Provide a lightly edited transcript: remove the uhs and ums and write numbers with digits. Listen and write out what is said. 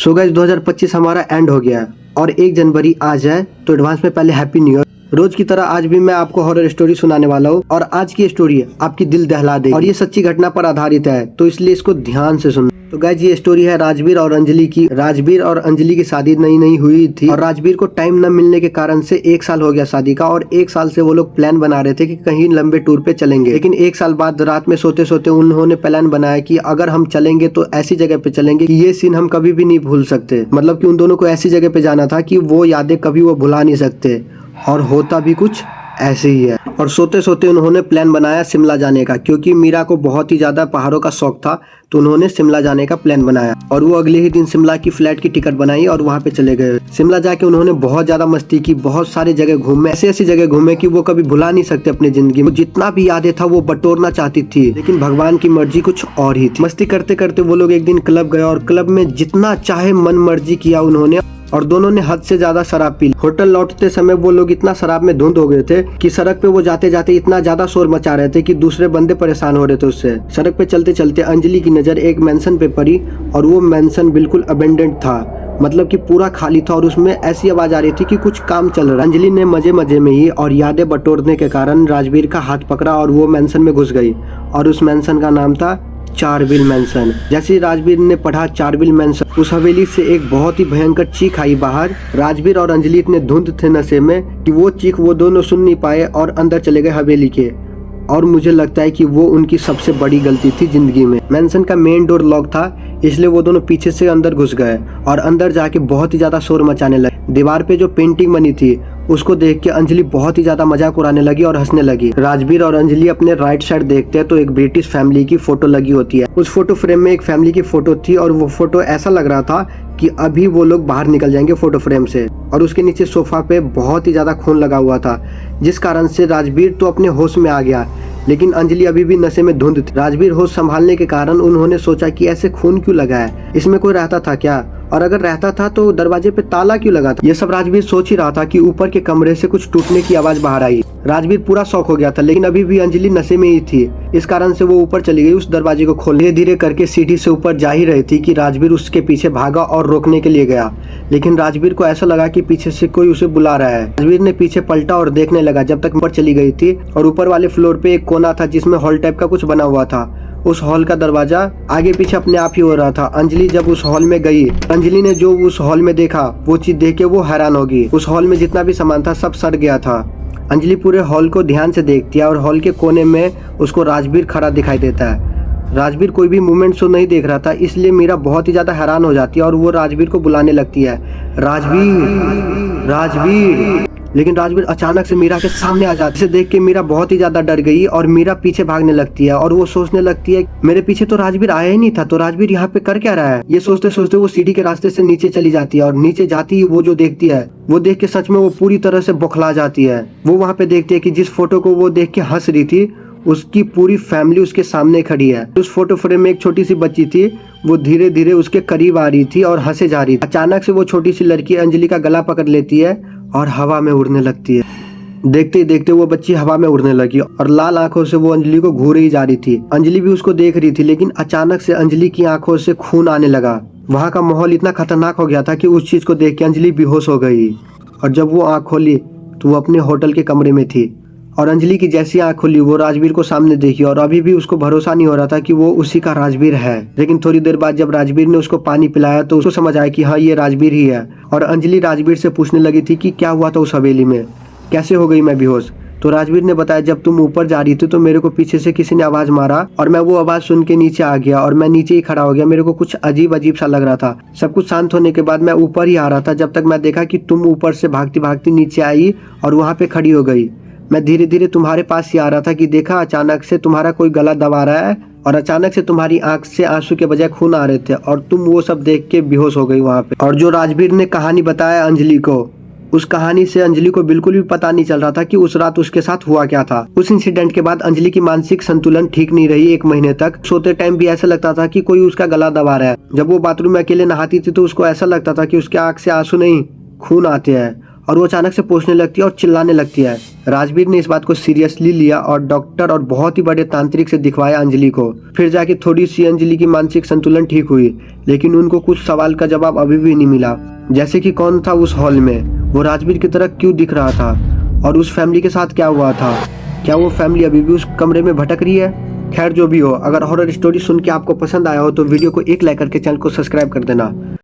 So guys 2025 हमारा and हो गया और 1 जनवरी आ जाए तो एडवांस में पहले हैप्पी न्यू ईयर। रोज की तरह आज भी मैं आपको हॉरर स्टोरी सुनाने वाला हूँ और आज की स्टोरी आपकी दिल दहला देगी और ये सच्ची घटना पर आधारित है, तो इसलिए इसको ध्यान से सुनना। तो गाइस ये स्टोरी है राजवीर और अंजलि की। राजवीर और अंजलि की शादी नई नई हुई थी और राजवीर को टाइम न मिलने के कारण से 1 साल हो गया शादी का और 1 साल से वो लोग प्लान बना रहे थे कि कहीं लंबे टूर पे चलेंगे। लेकिन 1 साल बाद रात में सोते सोते उन्होंने प्लान बनाया कि अगर हम चलेंगे तो ऐसी जगह पे चलेंगे कि ये सीन हम कभी भी नहीं भूल सकते। मतलब कि उन दोनों को ऐसी जगह पे जाना था कि वो यादें कभी वो भुला नहीं सकते और होता भी कुछ ऐसे ही है। और सोते सोते उन्होंने प्लान बनाया शिमला जाने का, क्योंकि मीरा को बहुत ही ज्यादा पहाड़ों का शौक था, तो उन्होंने शिमला जाने का प्लान बनाया और वो अगले ही दिन शिमला की फ्लाइट की टिकट बनाई और वहाँ पे चले गए। शिमला जाके उन्होंने बहुत ज्यादा मस्ती की, बहुत सारी जगह घूमे, ऐसी ऐसी जगह घूमे कि वो कभी भुला नहीं सकते अपनी जिंदगी में। जितना भी यादें था वो बटोरना चाहती थी, लेकिन भगवान की मर्जी कुछ और ही थी। मस्ती करते करते वो लोग एक दिन क्लब गए और क्लब में जितना चाहे मन मर्जी किया उन्होंने और दोनों ने हद से ज्यादा शराब पी ली। होटल लौटते समय वो लोग इतना शराब में धुंध हो गए थे कि सड़क पे वो जाते जाते इतना ज्यादा शोर मचा रहे थे कि दूसरे बंदे परेशान हो रहे थे उससे। सड़क पे चलते चलते अंजलि की नजर एक मेंशन पे पड़ी और वो मेंशन बिल्कुल अबेंडेंट था, मतलब कि पूरा खाली था और उसमें ऐसी आवाज आ रही थी कि कुछ काम चल रहा है। अंजलि ने मजे मजे में ही और यादें बटोरने के कारण राजवीर का हाथ पकड़ा और वो मेंशन में घुस गई और उस मेंशन का नाम था चारविल मेंशन। जैसे राजवीर ने पढ़ा चारविल मेंशन, उस हवेली से एक बहुत ही भयंकर चीख आई बाहर। राजवीर और अंजलि इतने धुंध थे नशे में कि वो चीख वो दोनों सुन नहीं पाए और अंदर चले गए हवेली के। और मुझे लगता है कि वो उनकी सबसे बड़ी गलती थी जिंदगी में। मेंशन का मेन डोर लॉक था, इसलिए वो दोनों पीछे से अंदर घुस गए और अंदर जाके बहुत ही ज्यादा शोर मचाने लगे। दीवार पे जो पेंटिंग बनी थी उसको देख के अंजलि बहुत ही ज्यादा मजाक उड़ाने लगी और हंसने लगी। राजवीर और अंजलि अपने राइट साइड देखते हैं तो एक ब्रिटिश फैमिली की फोटो लगी होती है। उस फोटो फ्रेम में एक फैमिली की फोटो थी और वो फोटो ऐसा लग रहा था कि अभी वो लोग बाहर निकल जाएंगे फोटो फ्रेम से। और उसके नीचे सोफा पे बहुत ही ज्यादा खून लगा हुआ था, जिस कारण से राजवीर तो अपने होश में आ गया, लेकिन अंजलि अभी भी नशे में धुंध थी। राजवीर होश संभालने के कारण उन्होंने सोचा कि ऐसे खून क्यों लगा है, इसमें कोई रहता था क्या, और अगर रहता था तो दरवाजे पे ताला क्यों लगा था। ये सब राजवीर सोच ही रहा था कि ऊपर के कमरे से कुछ टूटने की आवाज बाहर आई। राजवीर पूरा शॉक हो गया था, लेकिन अभी भी अंजलि नशे में ही थी, इस कारण से वो ऊपर चली गई उस दरवाजे को खोलने। धीरे धीरे करके सीढ़ी से ऊपर जा ही रही थी कि राजवीर उसके पीछे भागा और रोकने के लिए गया, लेकिन राजवीर को ऐसा लगा कि पीछे से कोई उसे बुला रहा है। राजवीर ने पीछे पलटा और देखने लगा जब तक ऊपर चली गई थी और ऊपर वाले फ्लोर पे एक कोना था जिसमें हॉल टाइप का कुछ बना हुआ था। उस हॉल का दरवाजा आगे पीछे अपने आप ही हो रहा था। अंजलि जब उस हॉल में गई, अंजलि ने जो उस हॉल में देखा वो चीज देख के वो हैरान होगी। उस हॉल में जितना भी सामान था सब सड़ गया था। अंजलि पूरे हॉल को ध्यान से देखती है और हॉल के कोने में उसको राजवीर खड़ा दिखाई देता है। राजवीर कोई भी मूवमेंट शो नहीं देख रहा था, इसलिए मीरा बहुत ही ज्यादा हैरान हो जाती है और वो राजवीर को बुलाने लगती है, राजवीर राजवीर। लेकिन राजवीर अचानक से मीरा के सामने आ जाता है। इसे देख के मीरा बहुत ही ज्यादा डर गई और मीरा पीछे भागने लगती है और वो सोचने लगती है मेरे पीछे तो राजवीर आया ही नहीं था, तो राजवीर यहाँ पे कर क्या रहा है। ये सोचते सोचते वो सीढ़ी के रास्ते से नीचे चली जाती है और नीचे जाती ही वो जो देखती है वो देख के सच में वो पूरी तरह से बौखला जाती है। वो वहाँ पे देखती है कि जिस फोटो को वो देख के हंस रही थी उसकी पूरी फैमिली उसके सामने खड़ी है। उस फोटो फ्रेम में एक छोटी सी बच्ची थी, वो धीरे धीरे उसके करीब आ रही थी और हंसे जा रही थी। अचानक से वो छोटी सी लड़की अंजलि का गला पकड़ लेती है और हवा में उड़ने लगती है। देखते ही देखते वो बच्ची हवा में उड़ने लगी और लाल आंखों से वो अंजलि को घूर ही जा रही थी। अंजलि भी उसको देख रही थी, लेकिन अचानक से अंजलि की आंखों से खून आने लगा। वहाँ का माहौल इतना खतरनाक हो गया था कि उस चीज को देख के अंजलि बेहोश हो गई और जब वो आंख खोली तो वो अपने होटल के कमरे में थी। और अंजलि की जैसी आंख खुली वो राजवीर को सामने देखी और अभी भी उसको भरोसा नहीं हो रहा था कि वो उसी का राजवीर है। लेकिन थोड़ी देर बाद जब राजवीर ने उसको पानी पिलाया तो उसको समझ आया कि हाँ ये राजवीर ही है। और अंजलि राजवीर से पूछने लगी थी कि क्या हुआ था उस हवेली में, कैसे हो गई मैं बेहोश। तो राजवीर ने बताया जब तुम ऊपर जा रही थी तो मेरे को पीछे से किसी ने आवाज मारा और मैं वो आवाज सुन के नीचे आ गया और मैं नीचे ही खड़ा हो गया। मेरे को कुछ अजीब अजीब सा लग रहा था। सब कुछ शांत होने के बाद मैं ऊपर ही आ रहा था जब तक मैं देखा कि तुम ऊपर से भागती भागती नीचे आई और वहाँ पे खड़ी हो गई। मैं धीरे धीरे तुम्हारे पास ही आ रहा था कि देखा अचानक से तुम्हारा कोई गला दबा रहा है और अचानक से तुम्हारी आंख से आंसू के बजाय खून आ रहे थे और तुम वो सब देख के बेहोश हो गई वहाँ पे। और जो राजवीर ने कहानी बताया अंजलि को, उस कहानी से अंजलि को बिल्कुल भी पता नहीं चल रहा था कि उस रात उसके साथ हुआ क्या था। उस इंसिडेंट के बाद अंजलि की मानसिक संतुलन ठीक नहीं रही 1 महीने तक। सोते टाइम भी ऐसा लगता था कि कोई उसका गला दबा रहा है। जब वो बाथरूम में अकेले नहाती थी तो उसको ऐसा लगता था कि उसके आंख से आंसू नहीं खून आते हैं और वो अचानक से पूछने लगती है और चिल्लाने लगती है। राजवीर ने इस बात को सीरियसली लिया और डॉक्टर और बहुत ही बड़े तांत्रिक से दिखवाया अंजलि को। फिर जाके थोड़ी सी अंजलि की मानसिक संतुलन ठीक हुई, लेकिन उनको कुछ सवाल का जवाब अभी भी नहीं मिला, जैसे कि कौन था उस हॉल में, वो राजवीर की तरह क्यों दिख रहा था, और उस फैमिली के साथ क्या हुआ था, क्या वो फैमिली अभी भी उस कमरे में भटक रही है। खैर जो भी हो, अगर हॉरर स्टोरी सुन के आपको पसंद आया हो तो वीडियो को एक लाइक करके चैनल को सब्सक्राइब कर देना।